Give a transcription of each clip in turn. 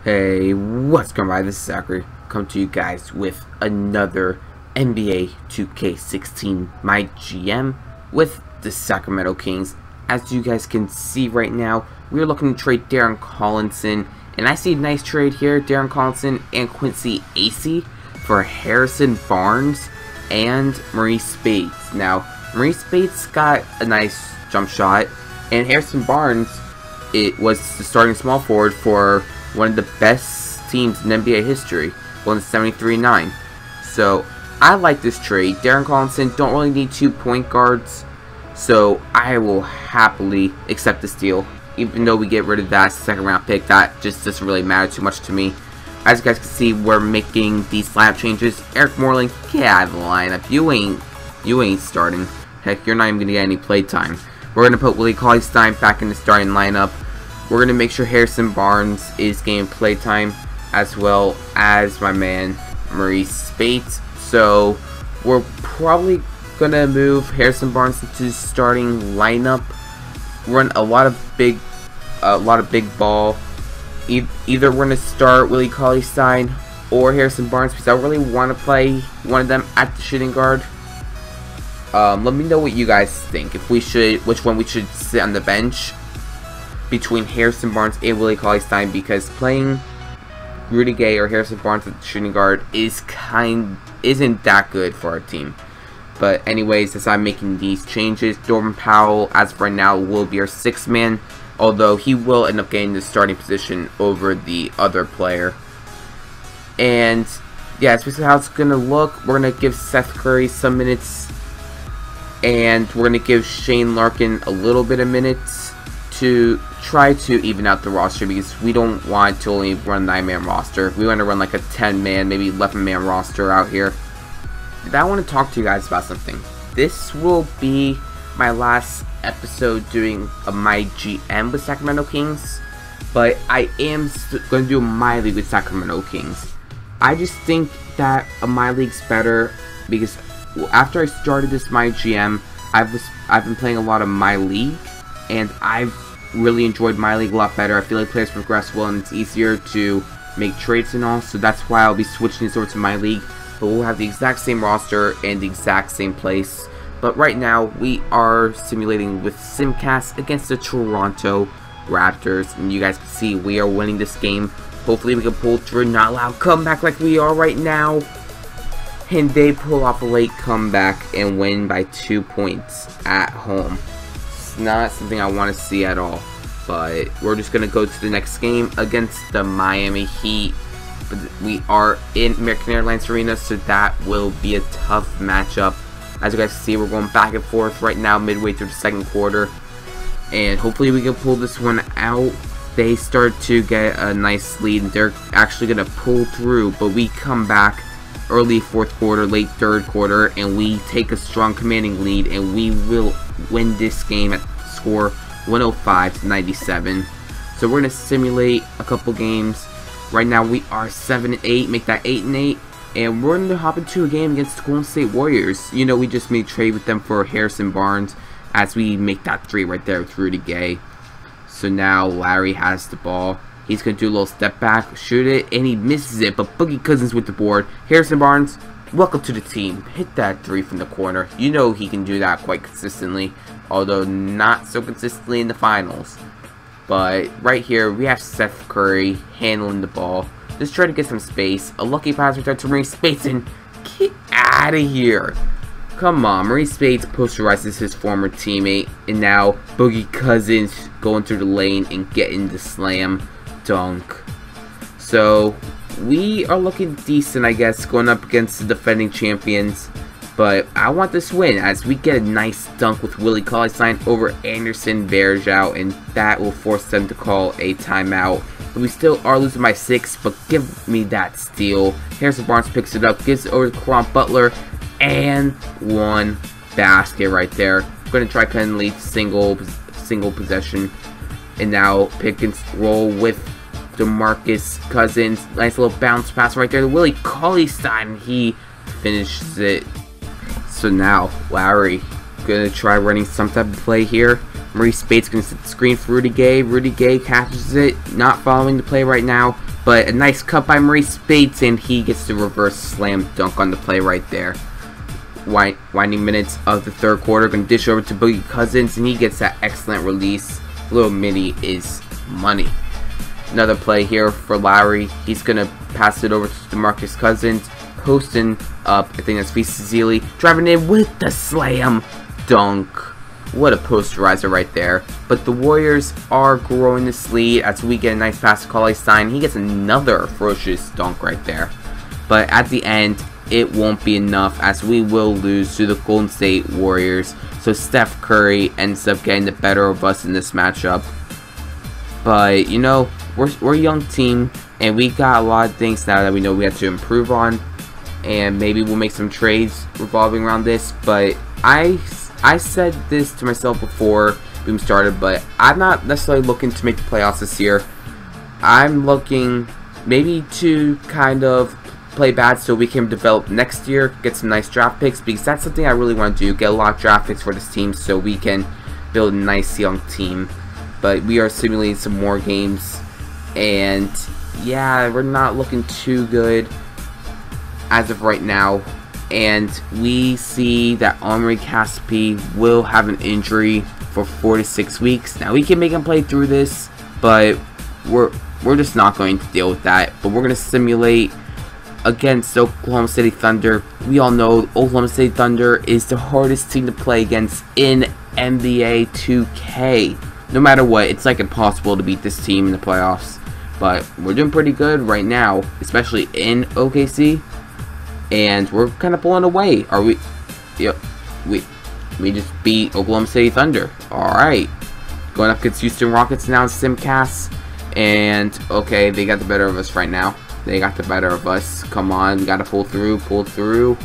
Hey, what's going on? This is Zachary. Come to you guys with another NBA 2K16 My GM with the Sacramento Kings. As you guys can see right now, we're looking to trade Darren Collinson, and I see a nice trade here: Darren Collinson and Quincy Acey for Harrison Barnes and Maurice Spades. Now, Maurice Spades got a nice jump shot, and Harrison Barnes, it was the starting small forward for one of the best teams in NBA history, going 73-9. So I like this trade. Darren Collinson don't really need 2 point guards, so I will happily accept this deal. Even though we get rid of that second round pick, that just doesn't really matter too much to me. As you guys can see, we're making these lineup changes. Eric Moreland, get out of the lineup. You ain't starting. Heck, you're not even gonna get any play time. We're gonna put Willie Cauley-Stein back in the starting lineup. We're going to make sure Harrison Barnes is getting playtime, as well as my man Maurice Spades. So we're probably going to move Harrison Barnes into the starting lineup, run a lot of big ball. Either we're going to start Willie Cauley-Stein or Harrison Barnes, because I really want to play one of them at the shooting guard. Let me know what you guys think. Which one we should sit on the bench between Harrison Barnes and Willie Cauley-Stein, because playing Rudy Gay or Harrison Barnes at the shooting guard isn't that good for our team. But anyways, as I'm making these changes, Norman Powell, as of right now, will be our 6th man, although he will end up getting the starting position over the other player. And yeah, that's basically how it's gonna look. We're gonna give Seth Curry some minutes, and we're gonna give Shane Larkin a little bit of minutes to try to even out the roster, because we don't want to only run 9-man roster. We want to run like a 10-man, maybe 11-man roster out here. I want to talk to you guys about something. This will be my last episode doing a My GM with Sacramento Kings, but I am going to do a My League with Sacramento Kings. I just think that a My League's better, because after I started this My GM, I've been playing a lot of My League, and I've really enjoyed My League a lot better. I feel like players progress well, and it's easier to make trades and all, so that's why I'll be switching this over to My League. But we'll have the exact same roster and the exact same place. But right now, we are simulating with Simcast against the Toronto Raptors, and you guys can see we are winning this game. Hopefully we can pull through, not allow comeback like we are right now. And they pull off a late comeback and win by 2 points at home. Not something I want to see at all, but we're just gonna go to the next game against the Miami Heat. But we are in American Airlines Arena, so that will be a tough matchup. As you guys see, we're going back and forth right now, midway through the second quarter, and hopefully we can pull this one out. They start to get a nice lead, and they're actually gonna pull through, but we come back early fourth quarter, late third quarter, and we take a strong commanding lead, and we will win this game at score 105-97. So we're gonna simulate a couple games. Right now we are 7-8, make that 8-8, and we're gonna hop into a game against the Golden State Warriors. You know, we just made a trade with them for Harrison Barnes, as we make that 3 right there with Rudy Gay. So now Larry has the ball. He's going to do a little step back, shoot it, and he misses it, but Boogie Cousins with the board. Harrison Barnes, welcome to the team. Hit that 3 from the corner. You know he can do that quite consistently, although not so consistently in the finals. But right here, we have Seth Curry handling the ball. Just try to get some space. A lucky pass right there to Maurice Spades, and get out of here. Come on, Maurice Spades posterizes his former teammate, and now Boogie Cousins going through the lane and getting the slam dunk. So we are looking decent, I guess, going up against the defending champions, but I want this win, as we get a nice dunk with Willie Cauley-Stein over Anderson Varejao, and that will force them to call a timeout. But we still are losing by 6, but give me that steal. Harrison Barnes picks it up, gives it over to Caron Butler, and one basket right there. We're going to try cutting lead single possession. And now pick and roll with DeMarcus Cousins. Nice little bounce pass right there to Willie Cauley-Stein. He finishes it. So now Larry gonna try running some type of play here. Maurice Spades gonna set the screen for Rudy Gay. Rudy Gay catches it, not following the play right now. But a nice cut by Maurice Bates, and he gets the reverse slam dunk on the play right there. Winding minutes of the third quarter, going to dish over to Boogie Cousins, and he gets that excellent release. Little mini is money. Another play here for Lowry. He's going to pass it over to DeMarcus Cousins, posting up. I think that's Vizeli, driving in with the slam dunk. What a posterizer right there. But the Warriors are growing this lead as we get a nice pass to Cauley-Stein. He gets another ferocious dunk right there. But at the end, it won't be enough as we will lose to the Golden State Warriors. So Steph Curry ends up getting the better of us in this matchup. But, you know, we're a young team, and we got a lot of things now that we know we have to improve on. And maybe we'll make some trades revolving around this. But I said this to myself before we started, but I'm not necessarily looking to make the playoffs this year. I'm looking maybe to kind of play bad so we can develop next year, get some nice draft picks, because that's something I really want to do, get a lot of draft picks for this team so we can build a nice young team. But we are simulating some more games, and yeah, we're not looking too good as of right now. And we see that Omri Caspi will have an injury for 4 to 6 weeks. Now we can make him play through this, but we're just not going to deal with that. But we're going to simulate against Oklahoma City Thunder. We all know Oklahoma City Thunder is the hardest team to play against in NBA 2K. No matter what, it's like impossible to beat this team in the playoffs. But we're doing pretty good right now, especially in OKC. And we're kind of pulling away. Are we? Yep. We just beat Oklahoma City Thunder. Alright. Going up against Houston Rockets now in Simcast. And, okay, they got the better of us right now. They got the better of us. Come on, we got to pull through.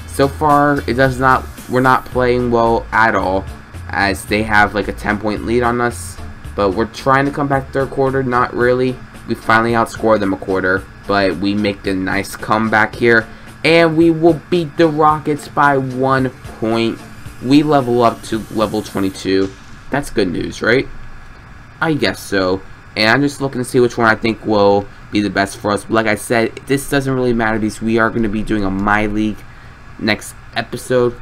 So far, we're not playing well at all, as they have like a 10-point lead on us. But we're trying to come back third quarter. Not really. We finally outscored them a quarter. But we make a nice comeback here, and we will beat the Rockets by 1 point. We level up to level 22. That's good news, right? I guess so. And I'm just looking to see which one I think will be the best for us. But like I said, this doesn't really matter because we are going to be doing a MyLeague next episode.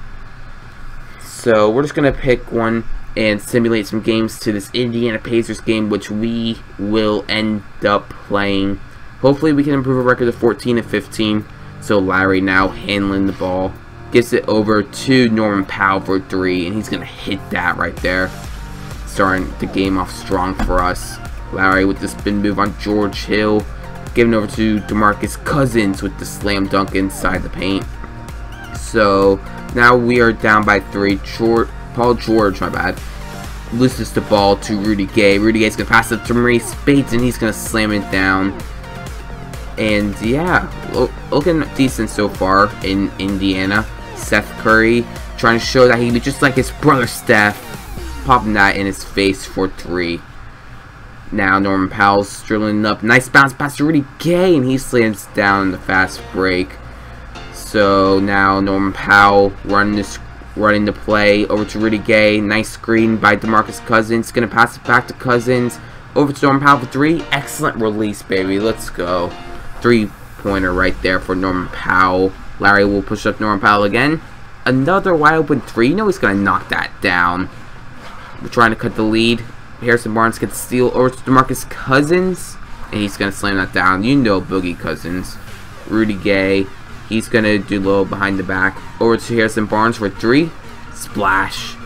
So we're just going to pick one and simulate some games to this Indiana Pacers game, which we will end up playing. Hopefully we can improve our record to 14 and 15. So Lowry now handling the ball. Gets it over to Norman Powell for 3. And he's going to hit that right there. Starting the game off strong for us. Lowry with the spin move on George Hill. Giving over to DeMarcus Cousins with the slam dunk inside the paint. So now we are down by 3. Paul George, my bad, loses the ball to Rudy Gay. Rudy Gay's going to pass it to Maurice Bates, and he's going to slam it down. And yeah, looking decent so far in Indiana. Seth Curry trying to show that he be just like his brother Steph, popping that in his face for 3. Now Norman Powell's drilling up, nice bounce pass to Rudy Gay, and he slams down the fast break. So now Norman Powell running the play over to Rudy Gay. Nice screen by DeMarcus Cousins. Gonna pass it back to Cousins. Over to Norman Powell for 3. Excellent release, baby. Let's go. 3-pointer right there for Norman Powell. Larry will push up Norman Powell again. Another wide open 3. You know he's going to knock that down. We're trying to cut the lead. Harrison Barnes gets the steal over to DeMarcus Cousins. And he's going to slam that down. You know Boogie Cousins. Rudy Gay. He's going to do low behind the back. Over to Harrison Barnes for 3. Splash.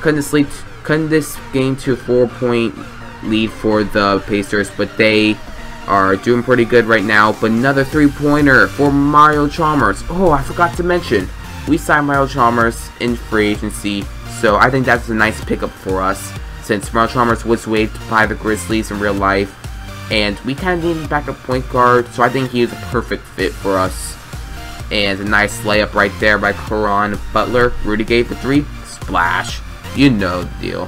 Cutting this game to a 4-point lead for the Pacers. But they are doing pretty good right now. But another 3-pointer for Mario Chalmers. Oh, I forgot to mention, we signed Mario Chalmers in free agency, so I think that's a nice pickup for us, since Mario Chalmers was waived by the Grizzlies in real life, and we kind of need a backup point guard, so I think he is a perfect fit for us. And a nice layup right there by Caron Butler. Rudy Gay for 3. Splash. You know the deal.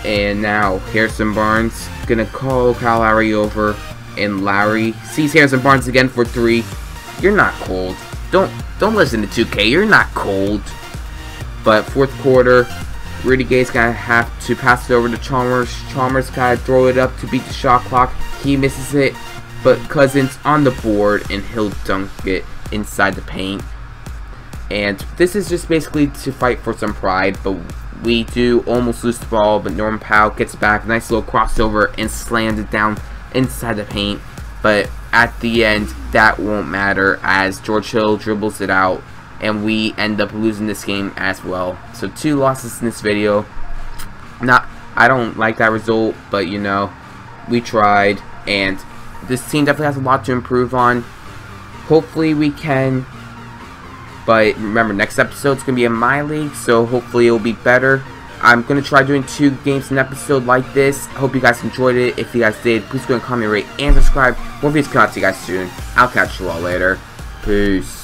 And now Harrison Barnes gonna call Kyle Lowry over, and Lowry sees Harrison Barnes again for 3. You're not cold. Don't listen to 2K. You're not cold. But fourth quarter, Rudy Gay's gonna have to pass it over to Chalmers. Chalmers gotta throw it up to beat the shot clock. He misses it, but Cousins on the board, and he'll dunk it inside the paint. And this is just basically to fight for some pride, but we do almost lose the ball, but Norman Powell gets back, nice little crossover, and slams it down inside the paint. But at the end, that won't matter as George Hill dribbles it out, and we end up losing this game as well. So 2 losses in this video. I don't like that result, but you know, we tried, and this team definitely has a lot to improve on. Hopefully we can. But remember, next episode's going to be in MyLeague, so hopefully it'll be better. I'm going to try doing 2 games an episode like this. Hope you guys enjoyed it. If you guys did, please go and comment, rate, and subscribe. More videos come out to you guys soon. I'll catch you all later. Peace.